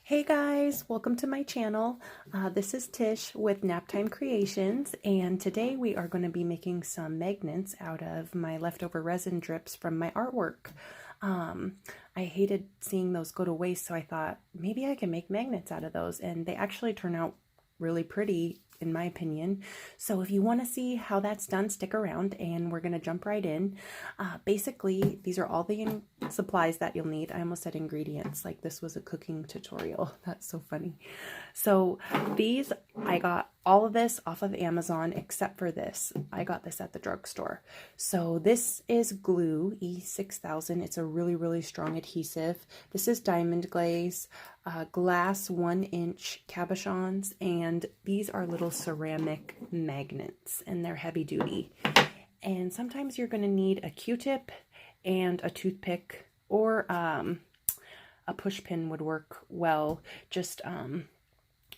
Hey guys, welcome to my channel. This is Tish with Naptime Creations, and today we are going to be making some magnets out of my leftover resin drips from my artwork. I hated seeing those go to waste, so I thought maybe I can make magnets out of those, and they actually turn out really pretty in my opinion. So if you want to see how that's done, stick around and we're going to jump right in. Basically, these are all the supplies that you'll need. I almost said ingredients, like this was a cooking tutorial. That's so funny. So these, I got all of this off of Amazon except for this. I got this at the drugstore. So this is glue, E6000. It's a really strong adhesive. This is diamond glaze, glass 1-inch cabochons, and these are little ceramic magnets, and they're heavy duty. And sometimes you're going to need a Q-tip and a toothpick, or a push pin would work well. Just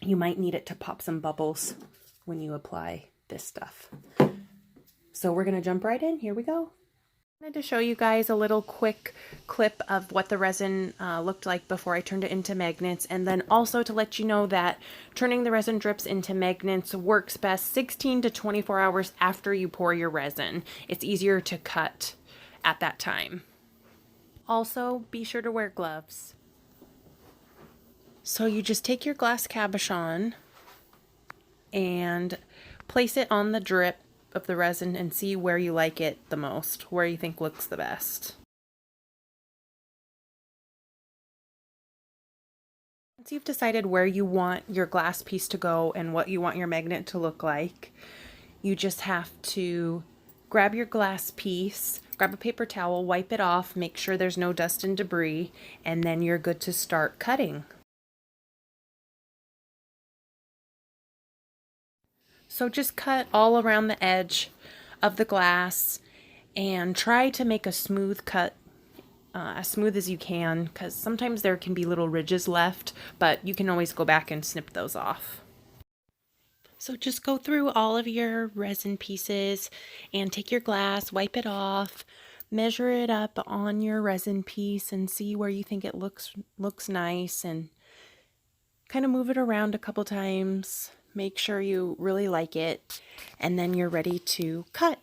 you might need it to pop some bubbles when you apply this stuff. So we're going to jump right in. Here we go. I wanted to show you guys a little quick clip of what the resin looked like before I turned it into magnets, and then also to let you know that turning the resin drips into magnets works best 16 to 24 hours after you pour your resin. It's easier to cut at that time. Also, be sure to wear gloves. So you just take your glass cabochon and place it on the drip of the resin and see where you like it the most, where you think looks the best. Once you've decided where you want your glass piece to go and what you want your magnet to look like, you just have to grab your glass piece, grab a paper towel, wipe it off, make sure there's no dust and debris, and then you're good to start cutting. So just cut all around the edge of the glass and try to make a smooth cut, as smooth as you can, because sometimes there can be little ridges left, but you can always go back and snip those off. So just go through all of your resin pieces and take your glass, wipe it off, measure it up on your resin piece and see where you think it looks nice, and kind of move it around a couple times. Make sure you really like it, and then you're ready to cut.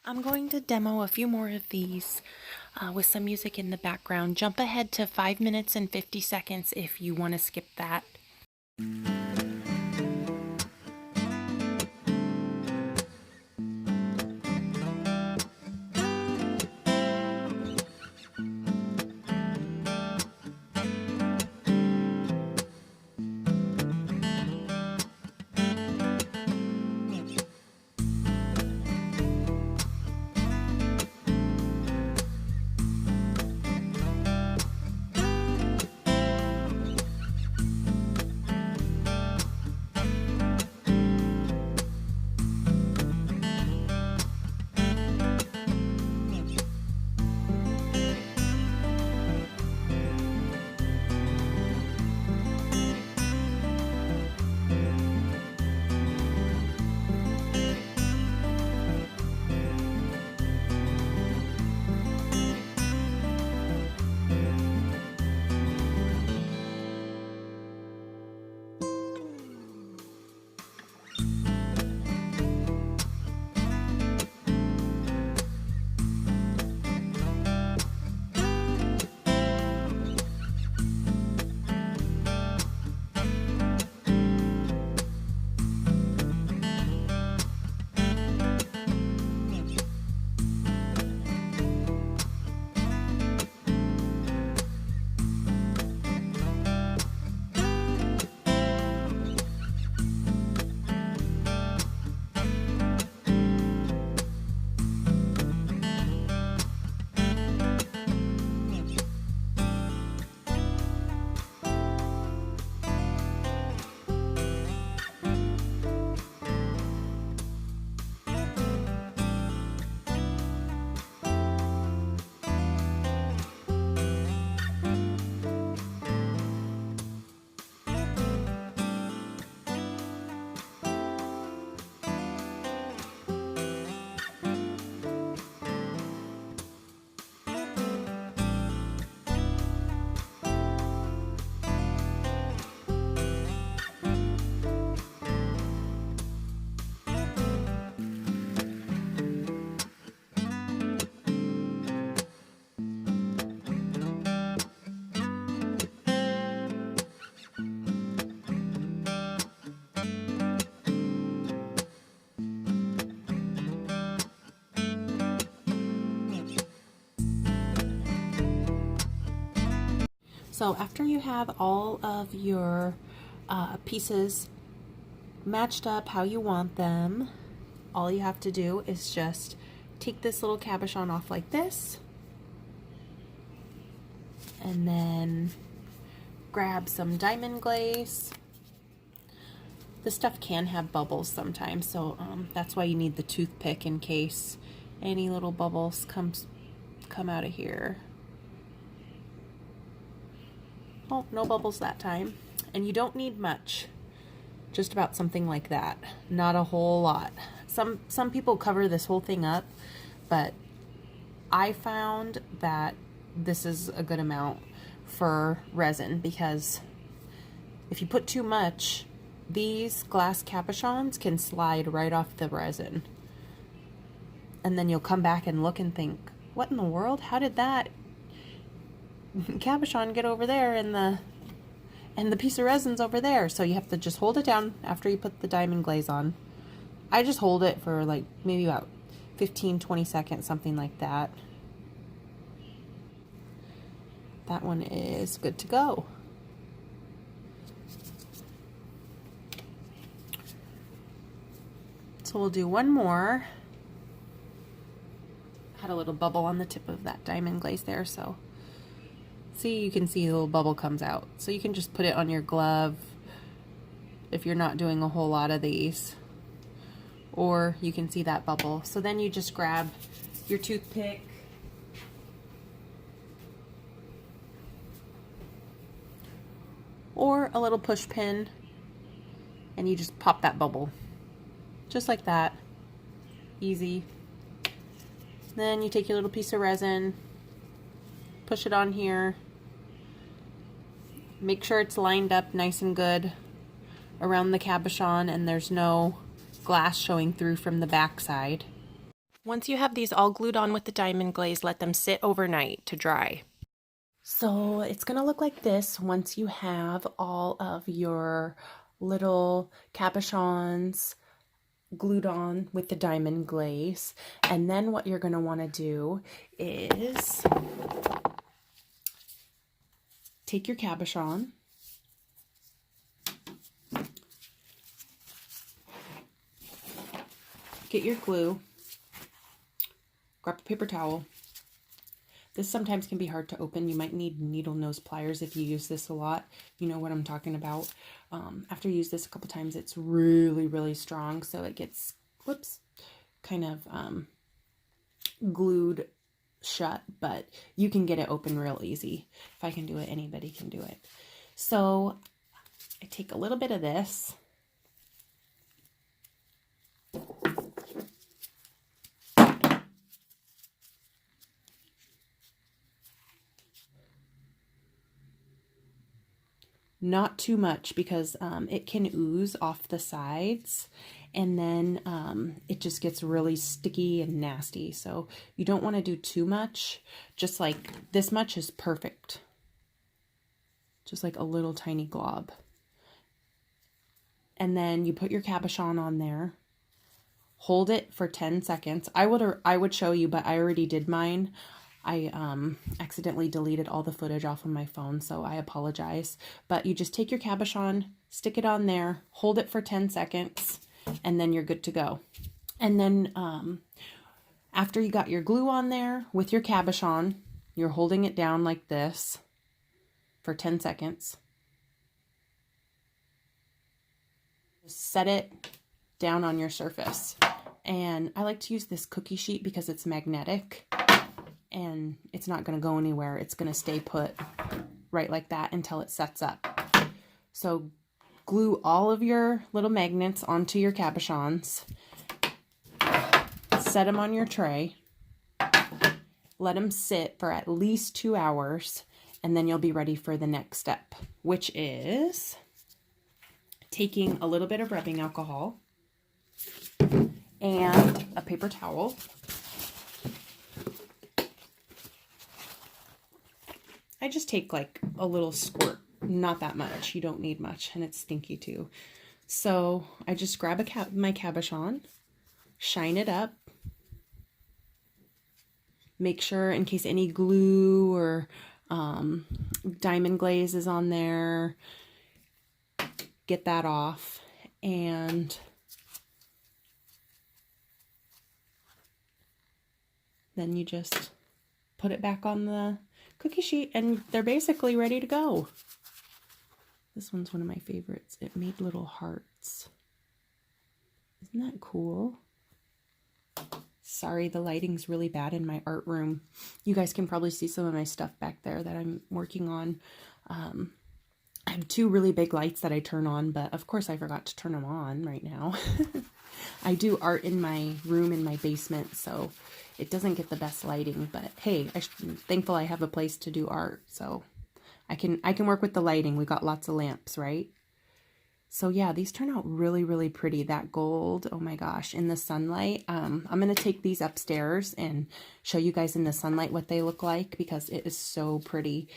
I'm going to demo a few more of these with some music in the background. Jump ahead to 5 minutes and 50 seconds if you want to skip that. So after you have all of your pieces matched up how you want them, all you have to do is just take this little cabochon off like this, and then grab some diamond glaze. This stuff can have bubbles sometimes, so that's why you need the toothpick in case any little bubbles come out of here. Oh, no bubbles that time. And you don't need much, just about something like that, not a whole lot. Some people cover this whole thing up, but I found that this is a good amount for resin, because if you put too much, these glass cabochons can slide right off the resin. And then you'll come back and look and think, what in the world? How did that cabochon get over there and the piece of resin's over there? So you have to just hold it down after you put the diamond glaze on. I just hold it for like maybe about 15-20 seconds, something like that. That one is good to go. So we'll do one more. Had a little bubble on the tip of that diamond glaze there, so see, you can see the little bubble comes out. So you can just put it on your glove if you're not doing a whole lot of these, or you can see that bubble. So then you just grab your toothpick or a little push pin, and you just pop that bubble just like that. Easy. Then you take your little piece of resin, push it on here, make sure it's lined up nice and good around the cabochon and there's no glass showing through from the back side. Once you have these all glued on with the diamond glaze, let them sit overnight to dry. So it's gonna look like this once you have all of your little cabochons glued on with the diamond glaze. And then what you're going to want to do is take your cabochon, get your glue, grab a paper towel. This sometimes can be hard to open. You might need needle nose pliers if you use this a lot. You know what I'm talking about. After you use this a couple times, it's really, really strong. So it gets, whoops, kind of glued shut, but you can get it open real easy. If I can do it, anybody can do it. So I take a little bit of this. Not too much, because it can ooze off the sides, and then it just gets really sticky and nasty. So you don't want to do too much. Just like this much is perfect. Just like a little tiny glob. And then you put your cabochon on there. Hold it for 10 seconds. I would show you, but I already did mine. I accidentally deleted all the footage off of my phone, so I apologize. But you just take your cabochon, stick it on there, hold it for 10 seconds, and then you're good to go. And then after you got your glue on there with your cabochon, you're holding it down like this for 10 seconds. Set it down on your surface. And I like to use this cookie sheet because it's magnetic. And it's not going to go anywhere. It's going to stay put right like that until it sets up. So glue all of your little magnets onto your cabochons. Set them on your tray. Let them sit for at least 2 hours. And then you'll be ready for the next step, which is taking a little bit of rubbing alcohol and a paper towel. I just take like a little squirt, not that much. You don't need much, and it's stinky too. So I just grab my cabochon, shine it up, make sure in case any glue or diamond glaze is on there. Get that off, and then you just put it back on the cookie sheet and they're basically ready to go. This one's one of my favorites. It made little hearts. Isn't that cool? Sorry, the lighting's really bad in my art room. You guys can probably see some of my stuff back there that I'm working on. I have two really big lights that I turn on, but of course I forgot to turn them on right now. I do art in my room in my basement, so it doesn't get the best lighting, but hey, I'm thankful I have a place to do art, so I can work with the lighting. We got lots of lamps, right? So yeah, these turn out really, really pretty. That gold, oh my gosh, in the sunlight. I'm going to take these upstairs and show you guys in the sunlight what they look like, because it is so pretty.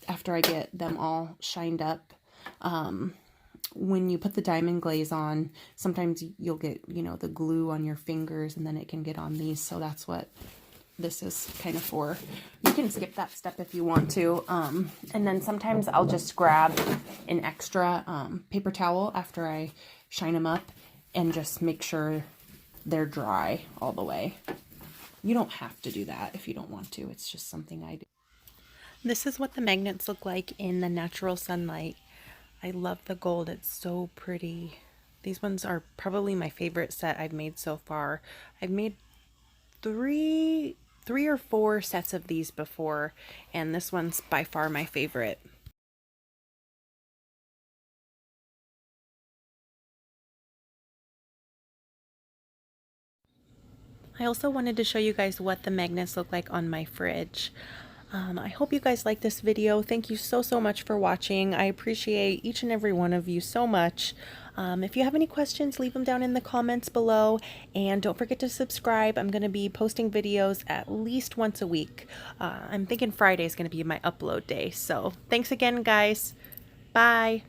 After I get them all shined up, when you put the diamond glaze on, sometimes you'll get, you know, the glue on your fingers, and then it can get on these. So that's what this is kind of for. You can skip that step if you want to. And then sometimes I'll just grab an extra paper towel after I shine them up and just make sure they're dry all the way. You don't have to do that if you don't want to. It's just something I do. This is what the magnets look like in the natural sunlight. I love the gold. It's so pretty. These ones are probably my favorite set I've made so far. I've made three or four sets of these before, and this one's by far my favorite. I also wanted to show you guys what the magnets look like on my fridge. I hope you guys like this video. Thank you so much for watching. I appreciate each and every one of you so much. If you have any questions, leave them down in the comments below, and don't forget to subscribe. I'm going to be posting videos at least once a week. I'm thinking Friday is going to be my upload day. So thanks again, guys. Bye.